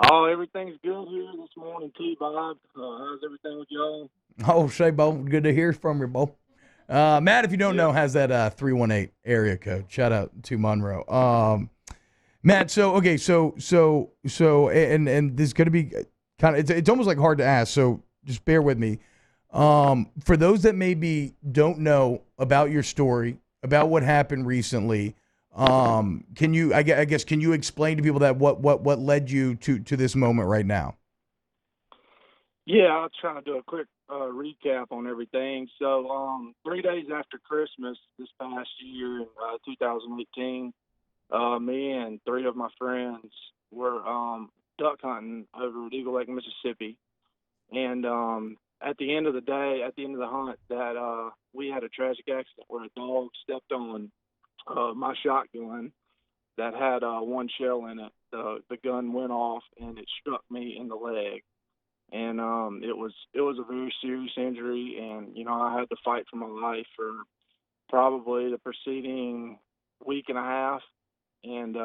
Oh, everything's good here this morning, T-Bob. How's everything with y'all? Oh, Shay Bo, good to hear from you, Bo. Matt, if you don't Yeah. know, has that 318 area code. Shout out to Monroe. Matt, so okay, and this is gonna be kind of it's almost like hard to ask. So just bear with me. For those that maybe don't know about your story, about what happened recently, can you I guess can you explain to people that what led you to this moment right now? Yeah, I'll try to do a quick recap on everything. So, 3 days after Christmas this past year in 2018, me and three of my friends were duck hunting over at Eagle Lake, Mississippi. And at the end of the day, at the end of the hunt, that we had a tragic accident where a dog stepped on my shotgun that had one shell in it. The gun went off and it struck me in the leg, and it was a very serious injury. And I had to fight for my life for probably the preceding week and a half, and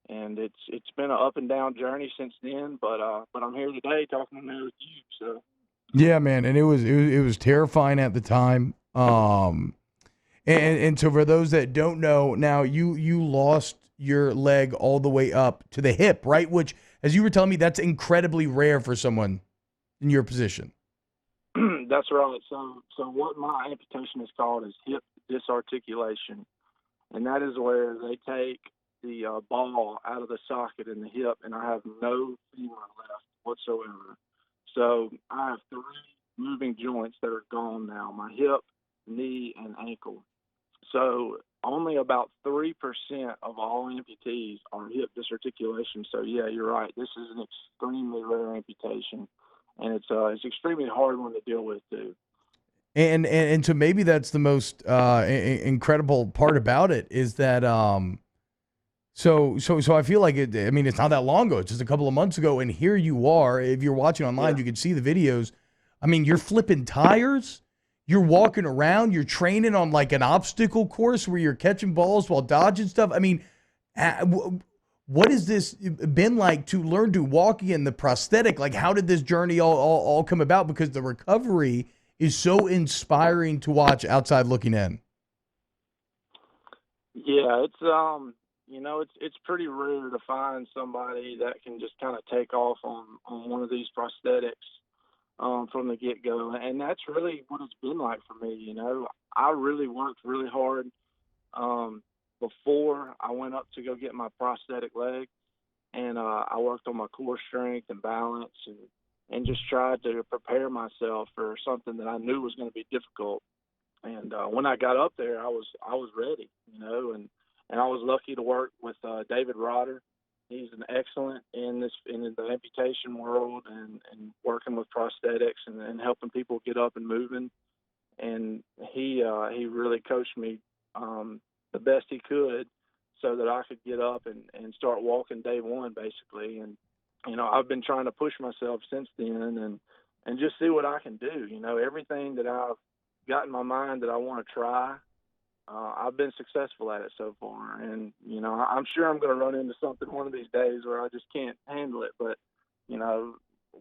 it's been an up and down journey since then. But I'm here today talking now with you. So Yeah, man, and it was terrifying at the time. And so for those that don't know, now you lost your leg all the way up to the hip, right? Which, as you were telling me, that's incredibly rare for someone in your position. that's right. So what my amputation is called is hip disarticulation, and that is where they take the ball out of the socket in the hip, and I have no femur left whatsoever. So I have three moving joints that are gone now: my hip, knee, and ankle. So only about 3% of all amputees are hip disarticulation. So yeah, you're right. This is an extremely rare amputation, and it's extremely hard one to deal with too. And so maybe that's the most incredible part about it is that so I feel like it. I mean, it's not that long ago. It's just a couple of months ago, and here you are. If you're watching online, Yeah. you can see the videos. I mean, you're flipping tires. You're walking around. You're training on like an obstacle course where you're catching balls while dodging stuff. I mean, what has this been like to learn to walk in the prosthetic? Like, how did this journey all come about? Because the recovery is so inspiring to watch outside looking in. Yeah, it's pretty rare to find somebody that can just kind of take off on one of these prosthetics from the get go, and that's really what it's been like for me. I really worked really hard um, before I went up to go get my prosthetic leg, and I worked on my core strength and balance, and just tried to prepare myself for something that I knew was going to be difficult. And when I got up there, I was ready, and I was lucky to work with David Rodder. He's an excellent in the amputation world, and working with prosthetics, and helping people get up and moving. And he really coached me the best he could, so that I could get up and start walking day one basically. And I've been trying to push myself since then, and just see what I can do. Everything that I've got in my mind that I want to try, I've been successful at it so far. And I'm sure I'm going to run into something one of these days where I just can't handle it. But you know,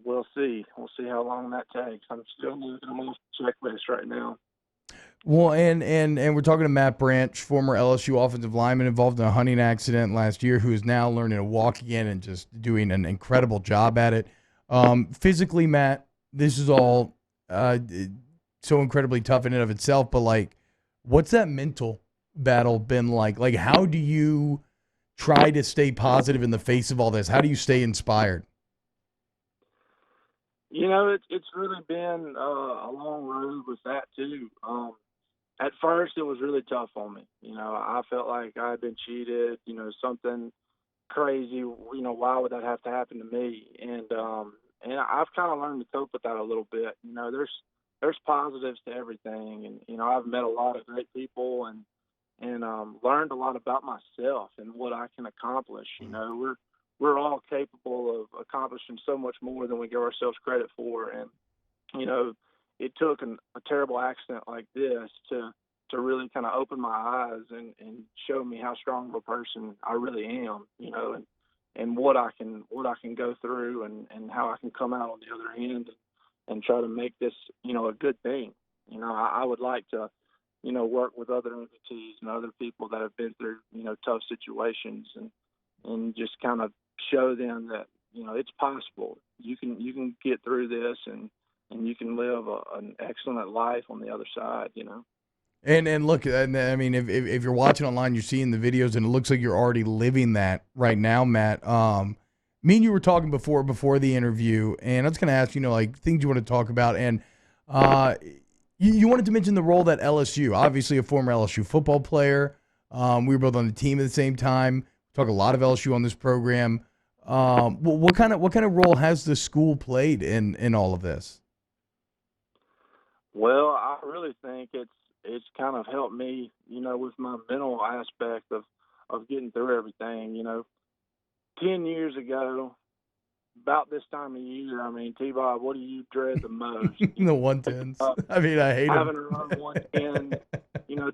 we'll see. We'll see how long that takes. I'm still moving. I'm off the checklist right now. Well, and we're talking to Matt Branch, former LSU offensive lineman involved in a hunting accident last year, who is now learning to walk again and just doing an incredible job at it. Physically, Matt, this is all so incredibly tough in and of itself. But like, what's that mental battle been like? Like, how do you try to stay positive in the face of all this? How do you stay inspired? It's really been a long road with that too. At first, it was really tough on me. I felt like I had been cheated. Something crazy. Why would that have to happen to me? And I've kind of learned to cope with that a little bit. There's positives to everything, and I've met a lot of great people, and learned a lot about myself and what I can accomplish. We're all capable of accomplishing so much more than we give ourselves credit for. And you know, it took a terrible accident like this to really kind of open my eyes and show me how strong of a person I really am. And and what I can go through, and how I can come out on the other end, and try to make this, a good thing. I would like to, work with other entities and other people that have been through, tough situations, and just kind of show them that, it's possible. You can get through this, and you can live an excellent life on the other side. And look, and I mean, if you're watching online, you're seeing the videos, and it looks like you're already living that right now, Matt. Me and you were talking before the interview, and I was going to ask, like things you want to talk about, and you wanted to mention the role that LSU, obviously a former LSU football player. We were both on the team at the same time. Talk a lot of LSU on this program. What kind of role has the school played in all of this? Well, I really think it's kind of helped me, with my mental aspect of getting through everything. 10 years ago, about this time of year, I mean, T-Bob, what do you dread the most? The 110s. I mean, I hate having them. to run 110,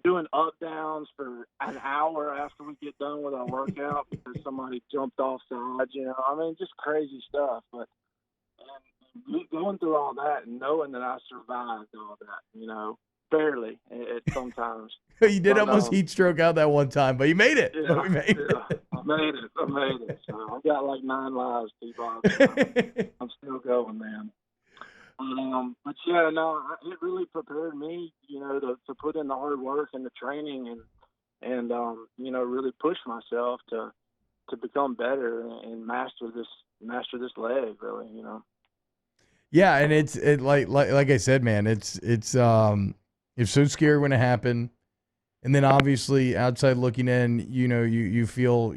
doing up downs for an hour after we get done with our workout because somebody jumped off sides. I mean, just crazy stuff. But and going through all that and knowing that I survived all that, barely at sometimes. You did But, almost heat stroke out that one time, but you made it. Yeah, we made it. I made it. So I've got like 9 lives, T-Bob. I'm still going, man. But yeah, no, it really prepared me, to put in the hard work and the training, and really push myself to become better and master this leg, really. Yeah, and it's like I said, man, it's so scary when it happened, and then obviously outside looking in, you feel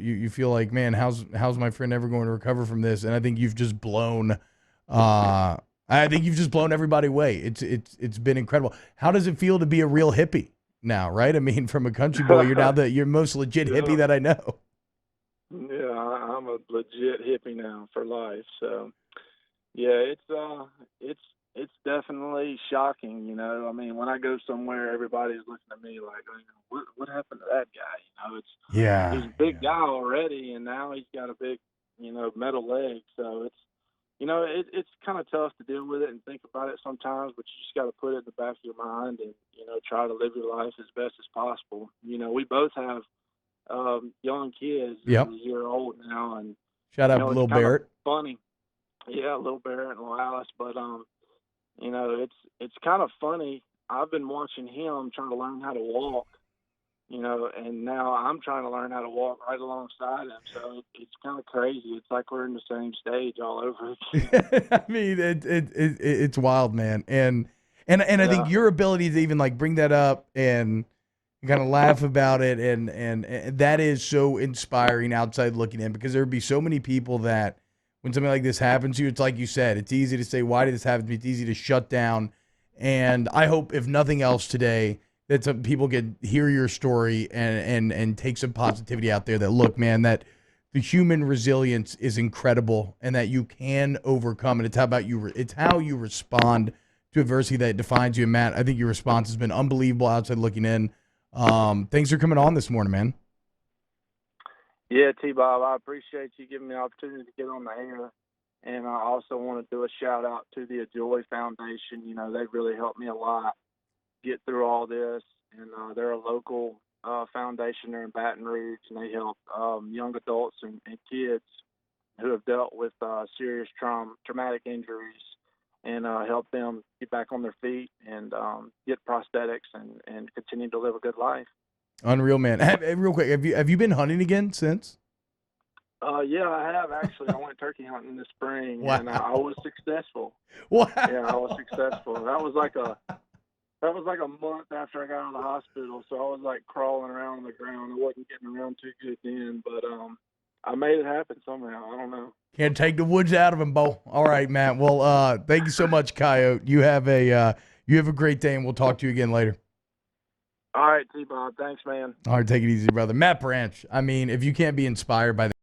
like, man, how's my friend ever going to recover from this? And I think you've just blown, everybody away. It's been incredible. How does it feel to be a real hippie now? Right? I mean, from a country boy, you're now you're most legit hippie that I know. Yeah, I'm a legit hippie now for life. So. Yeah, it's definitely shocking, I mean, when I go somewhere, everybody's looking at me like, what happened to that guy? He's a big guy already, and now he's got a big, metal leg. So it's kind of tough to deal with it and think about it sometimes, but you just got to put it in the back of your mind and try to live your life as best as possible. We both have young kids, Yep. a year old now, and shout out to Lil Barrett. Funny. Yeah, Lil Barrett and Lil Alice, but it's kind of funny. I've been watching him trying to learn how to walk, and now I'm trying to learn how to walk right alongside him. So it's kind of crazy. It's like we're in the same stage all over again. I mean, it's wild, man, and I think your ability to even like bring that up and kind of laugh about it, and that is so inspiring outside looking in, because there would be so many people that, when something like this happens to you, it's like you said, it's easy to say, why did this happen to me? It's easy to shut down. And I hope, if nothing else today, that some people can hear your story and take some positivity out there that, look, man, that the human resilience is incredible and that you can overcome it. It's how you respond to adversity that defines you. And Matt, I think your response has been unbelievable outside looking in. Thanks for coming on this morning, man. Yeah, T-Bob, I appreciate you giving me the opportunity to get on the air. And I also want to do a shout-out to the Joy Foundation. They've really helped me a lot get through all this. And they're a local foundation there in Baton Rouge, and they help young adults and kids who have dealt with serious traumatic injuries, and help them get back on their feet and get prosthetics and continue to live a good life. Unreal, man. Real quick, have you been hunting again since? Yeah, I have actually. I went turkey hunting this spring, wow. And I was successful. Wow. Yeah, I was successful. That was like a month after I got out of the hospital, so I was like crawling around on the ground. I wasn't getting around too good then, but I made it happen somehow. I don't know. Can't take the woods out of him, Bo. All right, Matt. Well, thank you so much, Coyote. You have a great day, and we'll talk to you again later. All right, T-Bob. Thanks, man. All right, take it easy, brother. Matt Branch. I mean, if you can't be inspired by